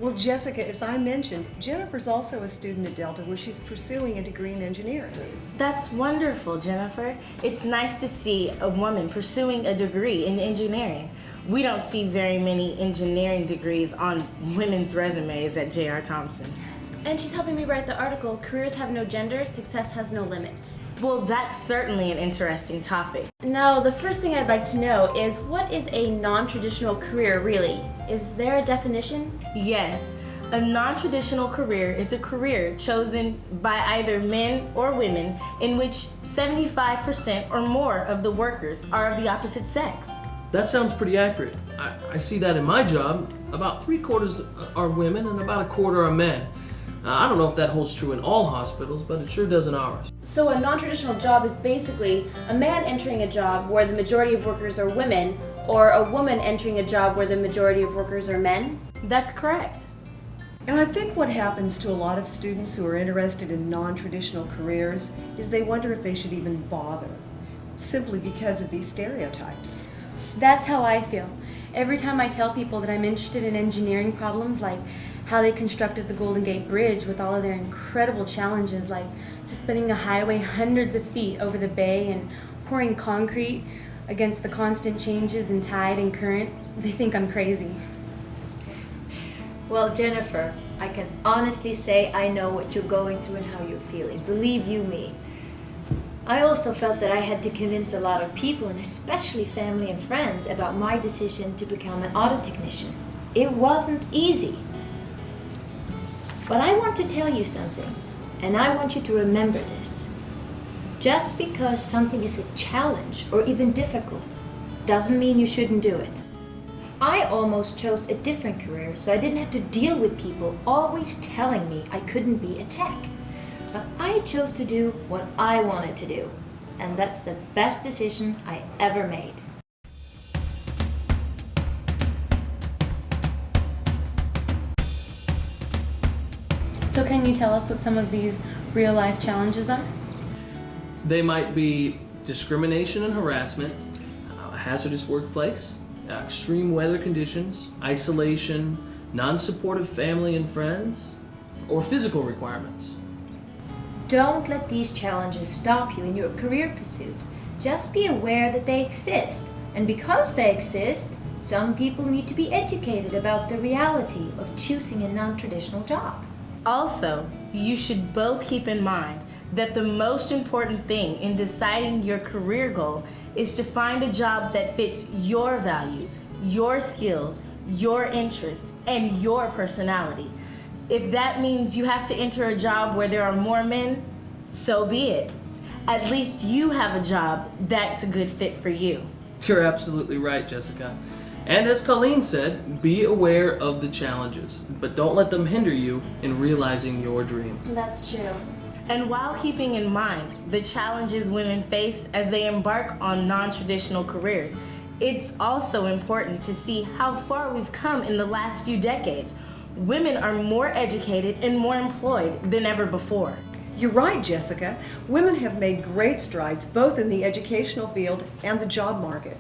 Well, Jessica, as I mentioned, Jennifer's also a student at Delta where she's pursuing a degree in engineering. That's wonderful, Jennifer. It's nice to see a woman pursuing a degree in engineering. We don't see very many engineering degrees on women's resumes at J.R. Thompson. And she's helping me write the article, Careers Have No Gender, Success Has No Limits. Well, that's certainly an interesting topic. Now, the first thing I'd like to know is, what is a non-traditional career really? Is there a definition? Yes, a non-traditional career is a career chosen by either men or women in which 75% or more of the workers are of the opposite sex. That sounds pretty accurate. I see that in my job. About 3/4 are women and about 1/4 are men. I don't know if that holds true in all hospitals, but it sure does in ours. So a non-traditional job is basically a man entering a job where the majority of workers are women, or a woman entering a job where the majority of workers are men? That's correct. And I think what happens to a lot of students who are interested in non-traditional careers is they wonder if they should even bother, simply because of these stereotypes. That's how I feel. Every time I tell people that I'm interested in engineering problems, like how they constructed the Golden Gate Bridge with all of their incredible challenges, like suspending a highway hundreds of feet over the bay and pouring concrete against the constant changes in tide and current, they think I'm crazy. Well, Jennifer, I can honestly say I know what you're going through and how you're feeling. Believe you me. I also felt that I had to convince a lot of people, and especially family and friends, about my decision to become an auto technician. It wasn't easy. But I want to tell you something, and I want you to remember this. Just because something is a challenge or even difficult doesn't mean you shouldn't do it. I almost chose a different career so I didn't have to deal with people always telling me I couldn't be a tech. But I chose to do what I wanted to do, and that's the best decision I ever made. So can you tell us what some of these real-life challenges are? They might be discrimination and harassment, a hazardous workplace, extreme weather conditions, isolation, non-supportive family and friends, or physical requirements. Don't let these challenges stop you in your career pursuit. Just be aware that they exist. And because they exist, some people need to be educated about the reality of choosing a non-traditional job. Also, you should both keep in mind that the most important thing in deciding your career goal is to find a job that fits your values, your skills, your interests, and your personality. If that means you have to enter a job where there are more men, so be it. At least you have a job that's a good fit for you. You're absolutely right, Jessica. And as Colleen said, be aware of the challenges, but don't let them hinder you in realizing your dream. That's true. And while keeping in mind the challenges women face as they embark on non-traditional careers, it's also important to see how far we've come in the last few decades. Women are more educated and more employed than ever before. You're right, Jessica. Women have made great strides both in the educational field and the job market.